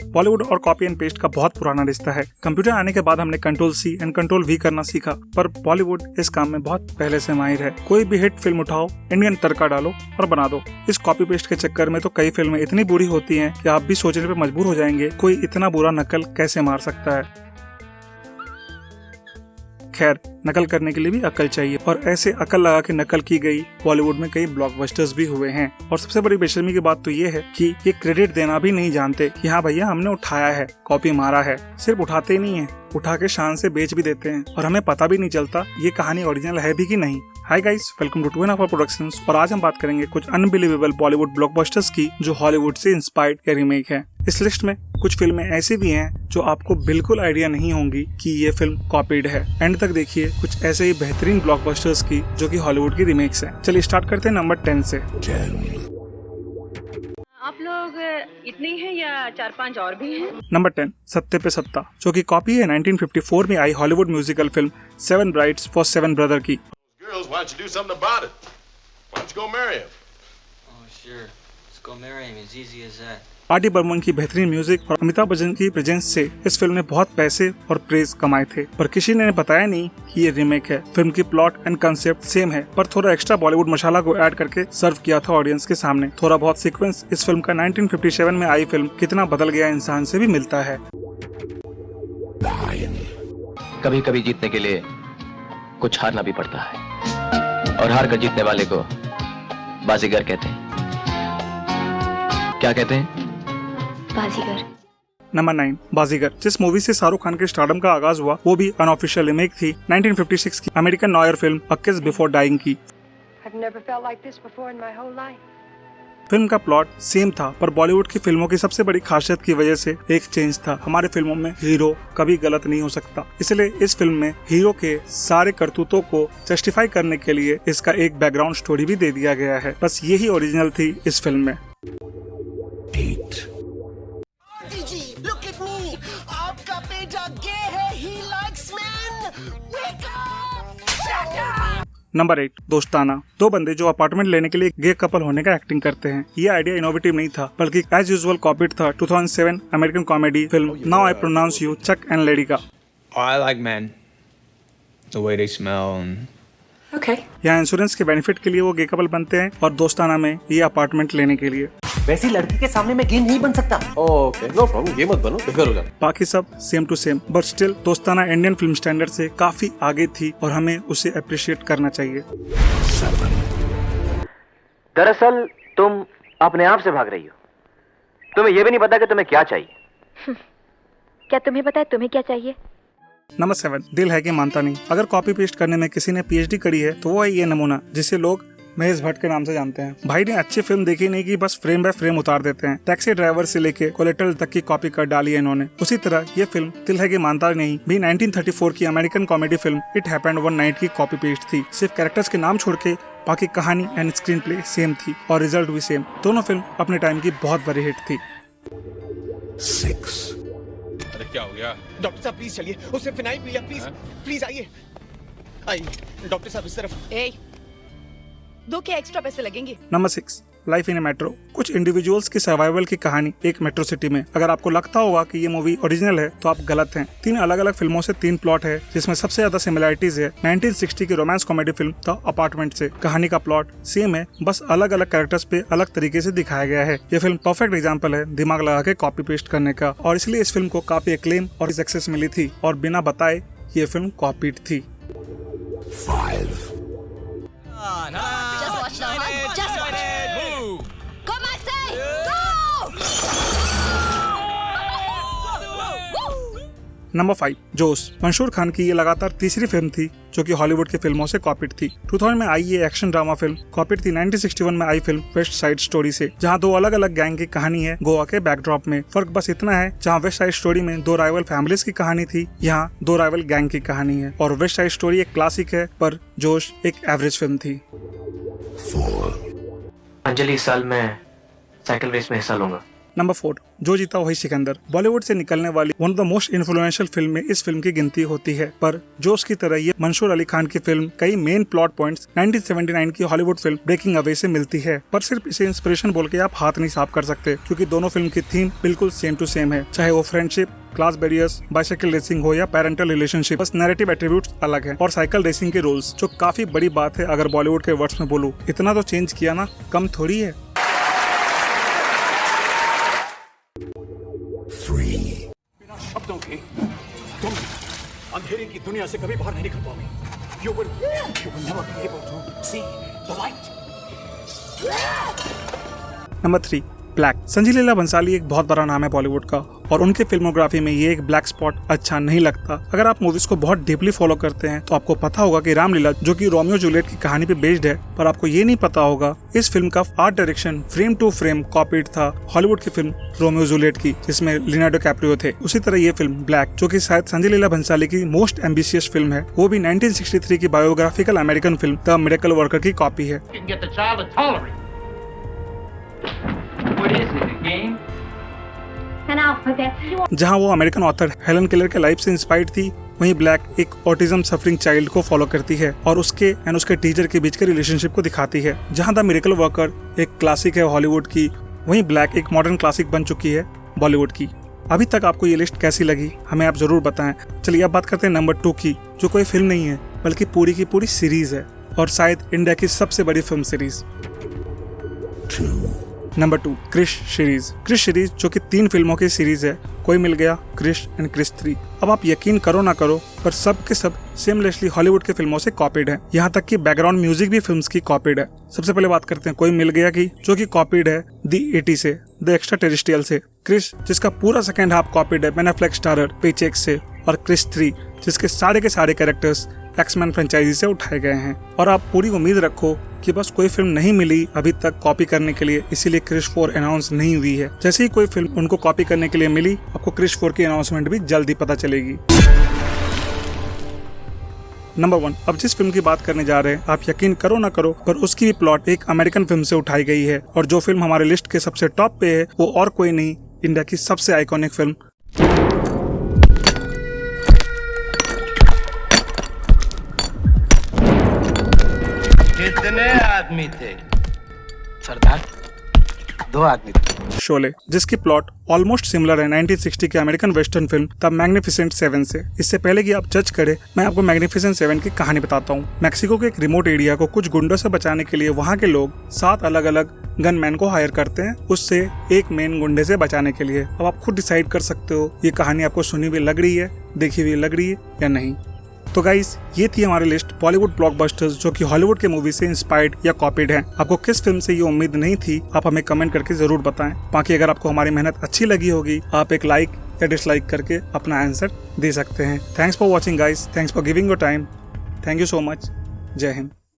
बॉलीवुड और copy and paste का बहुत पुराना रिश्ता है। कंप्यूटर आने के बाद हमने Ctrl+C एंड Ctrl+V करना सीखा, पर बॉलीवुड इस काम में बहुत पहले से माहिर है। कोई भी हिट फिल्म उठाओ, इंडियन तड़का डालो और बना दो। इस कॉपी पेस्ट के चक्कर में तो कई फिल्में इतनी बुरी होती हैं कि आप भी सोचने पे मजबूर हो जाएंगे, कोई इतना बुरा नकल कैसे मार सकता है। खैर, नकल करने के लिए भी अकल चाहिए, और ऐसे अकल लगा के नकल की गई बॉलीवुड में कई ब्लॉकबस्टर्स भी हुए हैं। और सबसे बड़ी बेशर्मी की बात तो ये है कि ये क्रेडिट देना भी नहीं जानते कि हाँ भैया हमने उठाया है, कॉपी मारा है। सिर्फ उठाते ही नहीं है, उठा के शान से बेच भी देते हैं, और हमें पता भी नहीं चलता ये कहानी ओरिजिनल है भी कि नहीं। Hi guys, welcome to 2 productions, और आज हम बात करेंगे कुछ अनबिलीवेबल बॉलीवुड ब्लॉकबस्टर्स की जो हॉलीवुड से इंस्पायर्ड या रीमेक है। इस लिस्ट में कुछ फिल्में ऐसी भी हैं जो आपको बिल्कुल आइडिया नहीं होंगी कि ये फिल्म कॉपीड है। एंड तक देखिए कुछ ऐसे ही बेहतरीन ब्लॉकबस्टर्स की जो कि हॉलीवुड की रीमेक्स हैं। चलिए स्टार्ट करते हैं नंबर 10 से। आप लोग इतने ही हैं या 4-5 और भी हैं? नंबर 10, सत्ते पे सत्ता, जो कि कॉपी है 1954 में आई Hollywood musical film 7 Brides for 7 Brothers की। Girls, why don't you do something about it? Why don't you go marry him? Oh, sure. Let's go marry him, as easy as that. R.D. Burman की बेहतरीन music और अमिताभ बच्चन की presence से इस film ने बहुत पैसे और प्रेज कमाए थे, पर किसी ने बताया नहीं कि ये रीमेक है। फिल्म की प्लॉट एंड कंसेप्ट सेम है, पर थोड़ा एक्स्ट्रा बॉलीवुड मसाला को ऐड करके सर्व किया था ऑडियंस के सामने। थोड़ा बहुत सीक्वेंस इस फिल्म का 1957 में आई फिल्म कितना बदल गया इंसान से भी मिलता है। कभी कभी जीतने के लिए कुछ हारना भी पड़ता है, और हार कर जीतने वाले को बाजीगर कहते हैं। क्या कहते हैं? बाजीगर। नंबर 9, बाजीगर, जिस मूवी से शाहरुख खान के स्टारडम का आगाज हुआ, वो भी अनऑफिशियल रीमेक थी 1956 की अमेरिकन नॉयर फिल्म अ किस बिफोर डाइंग की। फिल्म का प्लॉट सेम था, पर बॉलीवुड की फिल्मों की सबसे बड़ी खासियत की वजह से एक चेंज था। हमारे फिल्मों में हीरो कभी गलत नहीं हो सकता, इसलिए इस फिल्म में हीरो के सारे करतूतों को जस्टिफाई करने के लिए इसका एक बैकग्राउंड स्टोरी भी दे दिया गया है। बस यही ओरिजिनल थी इस फिल्म में। Look at me! आपका बेटा गे है, he likes men! Wake up! Shut up! Number 8, दोस्ताना, दो बंदे जो अपार्टमेंट लेने के लिए गे कपल होने का एक्टिंग करते हैं। ये आइडिया इनोवेटिव नहीं था, बल्कि एज यूजुअल कॉपीड था 2007 American comedy film now I pronounce you Chuck and lady का। I like men, the way they smell. Okay. यहाँ इंश्योरेंस के बेनिफिट के लिए वो गे कपल बनते हैं, और दोस्ताना में ये अपार्टमेंट लेने के लिए। वैसी लड़की के सामने मैं गे नहीं बन सकता। ओके, नो प्रॉब्लम, ये मत बनो, बेकार हो जाना। बाकी सब same to same, but still Dostana Indian film standard से काफी आगे थी, और हमें उसे अप्रिशिएट करना चाहिए। दरअसल तुम अपने आप से भाग रही हो। तुम्हें यह भी नहीं पता कि तुम्हें क्या चाहिए। क्या तुम्हें पता है तुम्हें क्या चाहिए? नंबर 7, दिल है कि मानता नहीं। अगर कॉपी पेस्ट करने में किसी ने PhD करी है तो वो है ये नमूना, जिसे लोग महेश भट्ट के नाम से जानते हैं। भाई ने अच्छी फिल्म देखी नहीं कि बस फ्रेम बाय फ्रेम उतार देते हैं। टैक्सी ड्राइवर से लेके कोलेटरल तक की कॉपी कर डाली है इन्होंने। उसी तरह ये फिल्म दिल है कि मानता नहीं भी 1934 की American comedy film it happened one night की कॉपी पेस्ट थी। सिर्फ कैरेक्टर्स के नाम छोड़ के बाकी कहानी एंड स्क्रीन प्ले सेम थी, और रिजल्ट भी सेम। दोनों फिल्म अपने टाइम की बहुत बड़ी हिट थी। 6, अरे क्या हो गया? डॉक्टर साहब प्लीज चलिए, उसने फिनाइल पी लिया, प्लीज प्लीज आइए आइए डॉक्टर साहब इस तरफ। ए, दो के एक्स्ट्रा पैसे लगेंगे। Number 6, life in A metro, कुछ इंडिविजुअल्स की सर्वाइवल की कहानी एक मेट्रो सिटी में। अगर आपको लगता होगा कि ये मूवी ओरिजिनल है तो आप गलत हैं। 3 अलग अलग फिल्मों से 3 प्लॉट है, जिसमें सबसे ज्यादा सिमिलरिटीज है 1960 की romance comedy film the apartment से। कहानी का प्लॉट सेम है, बस अलग अलग कैरेक्टर्स पे अलग तरीके से दिखाया गया है। ये फिल्म परफेक्ट एग्जाम्पल है दिमाग लगा के कॉपी पेस्ट करने का, और इसलिए इस फिल्म को काफी एक्लेम और सक्सेस मिली थी, और बिना बताए ये फिल्म कॉपीड थी। 5, Just watch now, huh? Just watch. Come I say, go! Number 5, जोश, मंसूर खान की ये लगातार तीसरी फिल्म थी जो कि हॉलीवुड की फिल्मों से कॉपीड थी। 2000 में आई ये एक्शन ड्रामा फिल्म कॉपीड थी 1961 में आई फिल्म वेस्ट साइड स्टोरी से, जहां 2 अलग अलग गैंग की कहानी है गोवा के बैकड्रॉप में। फर्क बस इतना है, जहां वेस्ट साइड स्टोरी में 2 राइवल फैमिलीज की कहानी थी, यहाँ 2 राइवल गैंग की कहानी है। और वेस्ट साइड स्टोरी एक क्लासिक है, पर जोश एक एवरेज फिल्म थी। 4, अंजलि, इस साल मैं साइकिल रेस में हिस्सा लूंगा। नंबर 4, जो जीता वही सिकंदर। बॉलीवुड से निकलने वाली one of the most influential film में इस फिल्म की गिनती होती है, पर जोश की तरह ये मंसूर अली खान की फिल्म कई मेन प्लॉट पॉइंट्स 1979 की हॉलीवुड फिल्म ब्रेकिंग अवे से मिलती है। पर सिर्फ इसे इंस्पिरेशन बोल के आप हाथ नहीं साफ कर सकते, क्योंकि दोनों फिल्म की थीम बिल्कुल सेम टू सेम है, चाहे वो friendship, class barriers, bicycle racing हो या पेरेंटल रिलेशनशिप। बस नैरेटिव एट्रीब्यूट्स अलग हैं और साइकिल रेसिंग के रूल्स, जो काफी बड़ी बात है अगर बॉलीवुड के वर्ड्स में बोलूं। इतना तो चेंज किया ना, कम थोड़ी है। शब्दों के तुम अंधेरे की दुनिया से कभी बाहर नहीं निकल पाओगे। You will never be able to see the light. Number 3, black. Sanjay Leela Bhansali एक बहुत बड़ा नाम है बॉलीवुड का, और उनके फिल्मोग्राफी में ये एक ब्लैक स्पॉट अच्छा नहीं लगता। अगर आप मूवीज को बहुत डीपली फॉलो करते हैं तो आपको पता होगा कि रामलीला, जो कि रोमियो जूलियट की कहानी पे बेस्ड है, पर आपको ये नहीं पता होगा इस फिल्म का art direction frame to frame copied था हॉलीवुड की फिल्म रोमियो जूलियट की, जिसमें लियोनार्डो कैप्रियो थे। उसी तरह ये फिल्म ब्लैक, जो कि शायद संजय लीला भंसाली की मोस्ट एम्बिशियस फिल्म है, वो भी 1963 की biographical American film the miracle worker की कॉपी है। जहां वो अमेरिकन ऑथर हेलन केलर के लाइफ से इंस्पायर्ड थी, वहीं ब्लैक एक ऑटिज्म सफरिंग चाइल्ड को फॉलो करती है और उसके टीचर के बीच के रिलेशनशिप को दिखाती है। जहां द मिरेकल वर्कर एक क्लासिक है हॉलीवुड की, वहीं ब्लैक एक मॉडर्न क्लासिक बन चुकी है बॉलीवुड की। अभी तक आपको ये लिस्ट कैसी लगी, हमें आप जरूर बताएं। चलिए अब बात करते हैं नंबर 2 की, जो कोई फिल्म नहीं है बल्कि पूरी की पूरी सीरीज है, और शायद इंडिया की सबसे बड़ी film series. Number 2, Krrish series. Krrish series जो कि 3 फिल्मों की सीरीज है, कोई मिल गया, क्रिश एंड क्रिश 3। अब आप यकीन करो ना करो, पर सब के सब सेमलेसली हॉलीवुड के फिल्मों से कॉपीड है। यहाँ तक कि बैकग्राउंड म्यूजिक भी फिल्म्स की कॉपीड है। सबसे पहले बात करते हैं कोई मिल गया की, जो कि कॉपीड है दी 80 से, द एक्स्ट्रा टेरेस्ट्रियल से। क्रिश, जिसका पूरा सेकंड हाफ कॉपीड है बेन एफ्लेक स्टारर पेचेक से। और क्रिश 3, जिसके सारे के सारे कैरेक्टर्स एक्समैन फ्रेंचाइजी से उठाए गए हैं। और आप पूरी उम्मीद रखो कि बस कोई फिल्म नहीं मिली अभी तक कॉपी करने के लिए, इसीलिए क्रिश 4 अनाउंस नहीं हुई है। जैसे ही कोई फिल्म उनको कॉपी करने के लिए मिली, आपको क्रिश 4 की अनाउंसमेंट भी जल्दी पता चलेगी। नंबर 1, अब जिस फिल्म की बात करने जा रहे हैं, आप यकीन करो ना करो, पर उसकी भी प्लॉट एक अमेरिकन फिल्म से उठाई गई है, और जो फिल्म हमारे लिस्ट के सबसे टॉप पे है वो और कोई नहीं, इंडिया की सबसे आइकॉनिक फिल्म। कितने आदमी थे सरदार? 2 आदमी थे। शोले, जिसकी प्लॉट ऑलमोस्ट सिमिलर है 1960 की American western film the magnificent 7 से। इससे पहले कि आप जज करें, मैं आपको मैग्निफिसेंट 7 की कहानी बताता हूँ। मैक्सिको के एक रिमोट एरिया को कुछ गुंडों से बचाने के लिए वहाँ के लोग 7 अलग अलग गनमैन को हायर करते हैं, उससे एक मेन गुंडे से बचाने के लिए। अब आप खुद डिसाइड कर सकते हो ये कहानी आपको सुनी हुई लग रही है, देखी हुई लग रही है या नहीं। तो गाइस, ये थी हमारी लिस्ट बॉलीवुड ब्लॉकबस्टर्स जो कि हॉलीवुड के मूवी से इंस्पायर्ड या कॉपीड हैं। आपको किस फिल्म से ये उम्मीद नहीं थी, आप हमें कमेंट करके जरूर बताएं। बाकी अगर आपको हमारी मेहनत अच्छी लगी होगी, आप एक लाइक या डिसलाइक करके अपना आंसर दे सकते हैं। Thanks for watching guys, thanks for giving your time. Thank you so much. जय हिंद।